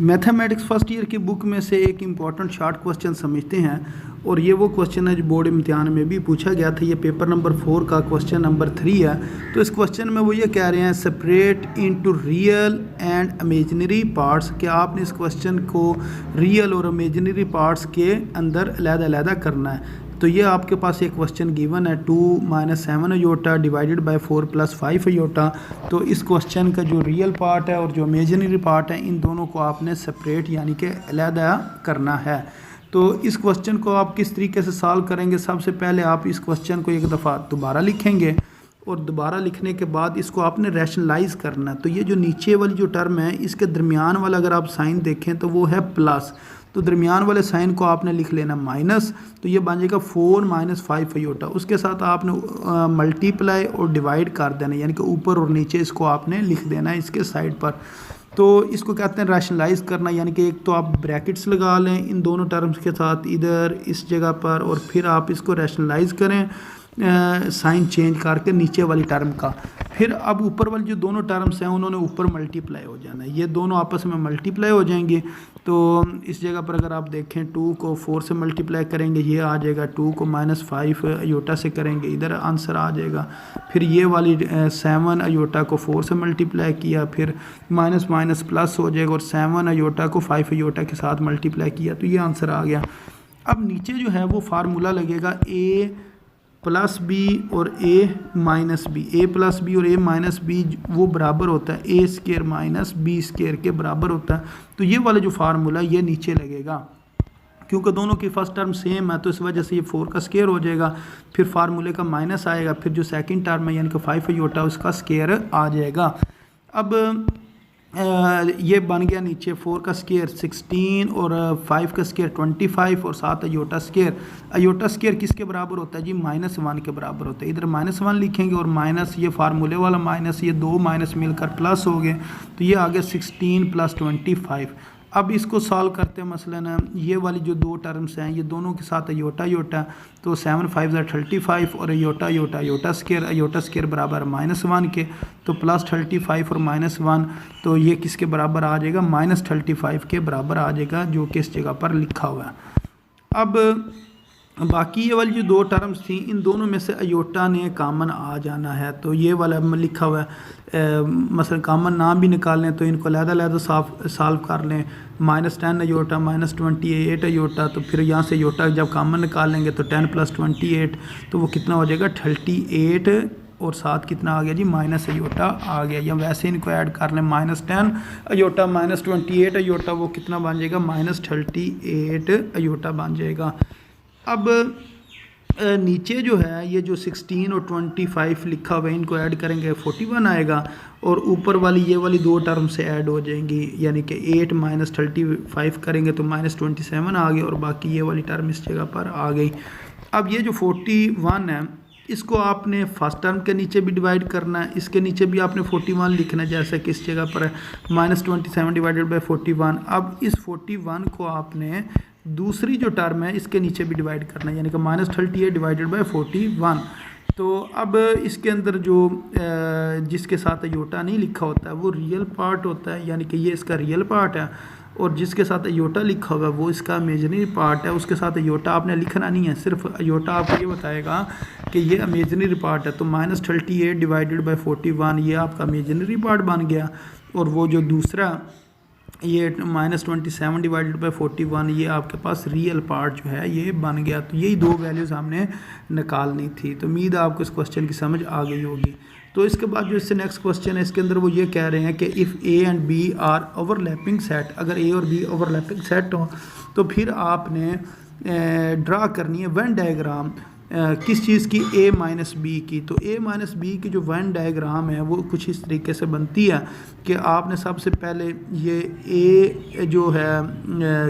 Mathematics first year की book में से एक इम्पॉर्टेंट शॉर्ट क्वेश्चन समझते हैं और ये वो क्वेश्चन है जो बोर्ड इम्तिहान में भी पूछा गया था। ये पेपर नंबर 4 का क्वेश्चन नंबर 3 है। तो इस क्वेश्चन में वो ये कह रहे हैं separate into real and imaginary parts, कि आपने इस क्वेश्चन को रियल और इमेजिनरी पार्ट्स के अंदर अलग-अलग करना है। तो ये आपके पास एक क्वेश्चन गिवन है 2 - 7 अयोटा डिवाइडेड बाय 4 + 5 अयोटा। तो इस क्वेश्चन का जो रियल पार्ट है और जो इमेजिनरी पार्ट है, इन दोनों को आपने सेपरेट यानी कि अलहदा करना है। तो इस क्वेश्चन को आप किस तरीके से सॉल्व करेंगे, सबसे पहले आप इस क्वेश्चन को एक दफ़ा दोबारा लिखेंगे और दोबारा लिखने के बाद इसको आपने रैशनलाइज़ करना है। तो ये जो नीचे वाली जो टर्म है, इसके दरमियान वाला अगर आप साइन देखें तो वो है प्लस, तो दरमियान वाले साइन को आपने लिख लेना माइनस। तो ये बन जाएगा 4 - 5 अयोटा। उसके साथ आपने मल्टीप्लाई और डिवाइड कर देना, यानी कि ऊपर और नीचे इसको आपने लिख देना है इसके साइड पर। तो इसको कहते हैं रैशनलाइज़ करना, यानी कि एक तो आप ब्रैकेट्स लगा लें इन दोनों टर्म्स के साथ इधर इस जगह पर, और फिर आप इसको रैशनलाइज़ करें साइन चेंज करके नीचे वाली टर्म का। फिर अब ऊपर वाली जो दोनों टर्म्स हैं उन्होंने ऊपर मल्टीप्लाई हो जाना है, ये दोनों आपस में मल्टीप्लाई हो जाएंगे। तो इस जगह पर अगर आप देखें 2 को 4 से मल्टीप्लाई करेंगे ये आ जाएगा, 2 को -5 अयोटा से करेंगे इधर आंसर आ जाएगा। फिर ये वाली 7 अयोटा को 4 से मल्टीप्लाई किया, फिर माइनस माइनस प्लस हो जाएगा, और 7 अयोटा को 5 अयोटा के साथ मल्टीप्लाई किया तो ये आंसर आ गया। अब नीचे जो है वो फार्मूला लगेगा a + b और a - b। a + b और a - b वो बराबर होता है a² - b² के बराबर होता है। तो ये वाला जो फार्मूला ये नीचे लगेगा, क्योंकि दोनों की फर्स्ट टर्म सेम है तो इस वजह से ये 4 का स्क्वायर हो जाएगा। फिर फार्मूले का माइनस आएगा, फिर जो सेकंड टर्म है यानी कि 5 अयोटा उसका स्क्वायर आ जाएगा। अब ये बन गया नीचे 4 का स्क्वायर 16 और 5 का स्क्वायर 25 और 7 अयोटा स्क्वायर। अयोटा स्क्वायर किसके बराबर होता है जी? -1 के बराबर होता है। इधर -1 लिखेंगे और माइनस ये फार्मूले वाला माइनस, ये दो माइनस मिलकर प्लस हो गए, तो ये आ गया 16 + 25। अब इसको सॉल्व करते हैं मसलन ये वाली जो दो टर्म्स हैं ये दोनों के साथ अयोटा अयोटा, तो 7 × 5 = 35 और अयोटा अयोटा अयोटा स्क्वायर बराबर -1 के, तो +35 और -1, तो ये किसके बराबर आ जाएगा? -35 के बराबर आ जाएगा, जो कि इस जगह पर लिखा हुआ है। अब बाकी ये वाली जो दो टर्म्स थी इन दोनों में से अयोटा ने कामन आ जाना है, तो ये वाला लिखा हुआ है। मसलन कामन नाम भी निकालें तो इनको अलग-अलग सॉल्व कर लें। -10 अयोटा -28 अयोटा, तो फिर यहाँ से अयोटा जब कामन निकालेंगे तो 10 + 28, तो वो कितना हो जाएगा 38, और साथ कितना आ गया जी? माइनस अयोटा आ गया। या वैसे इनको ऐड कर लें, -10 अयोटा -28 अयोटा, वो कितना बन जाएगा? -38 अयोटा बन जाएगा। अब नीचे जो है ये जो 16 और 25 लिखा हुआ है इनको ऐड करेंगे 41 आएगा, और ऊपर वाली ये वाली दो टर्म से ऐड हो जाएंगी, यानी कि 8 - 35 करेंगे तो -27 आ गया, और बाकी ये वाली टर्म इस जगह पर आ गई। अब ये जो 41 है इसको आपने फर्स्ट टर्म के नीचे भी डिवाइड करना है, इसके नीचे भी आपने 41 लिखना है, जैसे कि इस जगह पर है -27 / 41। अब इस 41 को आपने दूसरी जो टर्म है इसके नीचे भी डिवाइड करना है, यानी कि -38 / 41। तो अब इसके अंदर जो जिसके साथ अयोटा नहीं लिखा होता है वो रियल पार्ट होता है, यानी कि ये इसका रियल पार्ट है, और जिसके साथ अयोटा लिखा हुआ है वो इसका इमेजिनरी पार्ट है। उसके साथ अयोटा आपने लिखना नहीं है, सिर्फ अयोटा आपको ये बताएगा कि ये इमेजिनरी पार्ट है। तो -38 / 41 ये आपका इमेजिनरी पार्ट बन गया, और वो जो दूसरा ये -27 / 41 ये आपके पास रियल पार्ट जो है ये बन गया। तो यही दो वैल्यूज़ हमने निकालनी थी। तो उम्मीद है आपको इस क्वेश्चन की समझ आ गई होगी। तो इसके बाद जो इससे नेक्स्ट क्वेश्चन है इसके अंदर वो ये कह रहे हैं कि if A and B are overlapping set, अगर A और B ओवरलैपिंग सेट हो तो फिर आपने ड्रा करनी है वेन डायग्राम किस चीज़ की? A - B की। तो A - B की जो वेन डायग्राम है वो कुछ इस तरीके से बनती है कि आपने सबसे पहले ये A जो है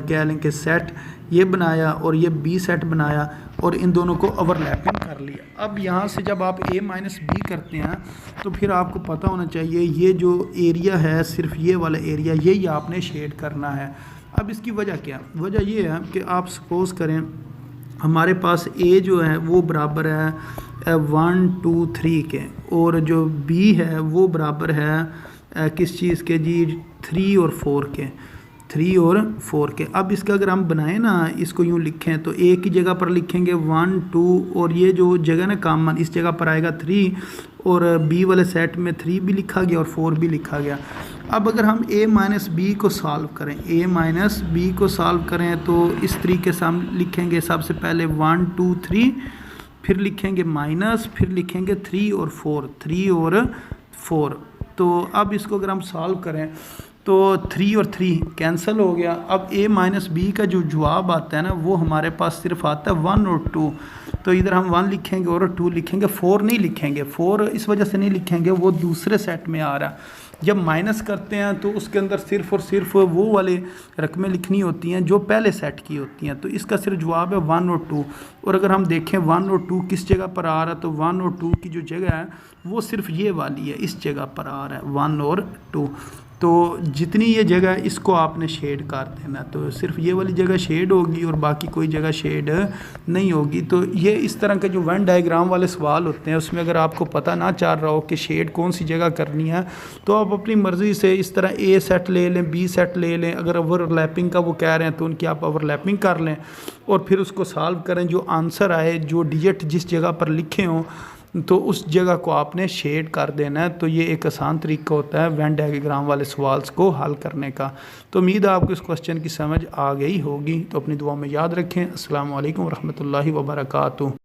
कह लें कि सेट ये बनाया और ये B सेट बनाया, और इन दोनों को ओवरलैपिंग कर लिया। अब यहाँ से जब आप A - B करते हैं तो फिर आपको पता होना चाहिए ये जो एरिया है सिर्फ ये वाला एरिया यही आपने शेड करना है। अब इसकी वजह क्या? वजह ये है कि आप सपोज़ करें हमारे पास A जो है वो बराबर है 1 2 3 के, और जो B है वो बराबर है किस चीज़ के जी? 3 और 4 के। 3 और 4 के। अब इसका अगर हम बनाएं ना, इसको यूँ लिखें तो ए की जगह पर लिखेंगे 1 2 और ये जो जगह ना कॉमन, इस जगह पर आएगा 3 और बी वाले सेट में 3 भी लिखा गया और 4 भी लिखा गया। अब अगर हम a माइनस बी को सॉल्व करें, a माइनस बी को सॉल्व करें तो इस तरीके से हम लिखेंगे सबसे पहले 1 2 3, फिर लिखेंगे माइनस, फिर लिखेंगे 3 और 4, 3 और 4। तो अब इसको अगर हम सॉल्व करें तो 3 और 3 कैंसिल हो गया। अब a माइनस बी का जो जवाब आता है ना वो हमारे पास सिर्फ आता है 1 और 2। तो इधर हम 1 लिखेंगे और 2 लिखेंगे, 4 नहीं लिखेंगे। 4 इस वजह से नहीं लिखेंगे, वो दूसरे सेट में आ रहा है। जब माइनस करते हैं तो उसके अंदर सिर्फ और सिर्फ वो वाले रकमें लिखनी होती हैं जो पहले सेट की होती हैं। तो इसका सिर्फ जवाब है 1 और 2। और अगर हम देखें 1 और 2 किस जगह पर आ रहा है, तो 1 और 2 की जो जगह है वो सिर्फ ये वाली है, इस जगह पर आ रहा है 1 और 2। तो जितनी ये जगह इसको आपने शेड कर देना, तो सिर्फ ये वाली जगह शेड होगी और बाकी कोई जगह शेड नहीं होगी। तो ये इस तरह के जो वेन डायग्राम वाले सवाल होते हैं उसमें अगर आपको पता ना चल रहा हो कि शेड कौन सी जगह करनी है, तो आप अपनी मर्ज़ी से इस तरह ए सेट ले लें, बी सेट ले लें। अगर ओवरलैपिंग का वो कह रहे हैं तो उनकी आप ओवरलैपिंग कर लें और फिर उसको सॉल्व करें। जो आंसर आए, जो डिजिट जिस जगह पर लिखे हों, तो उस जगह को आपने शेड कर देना है। तो ये एक आसान तरीका होता है वेन डायग्राम वाले सवाल्स को हल करने का। तो उम्मीद है आपको इस क्वेश्चन की समझ आ गई होगी। तो अपनी दुआ में याद रखें। अस्सलाम वालेकुम रहमतुल्लाहि व बरकातुहू।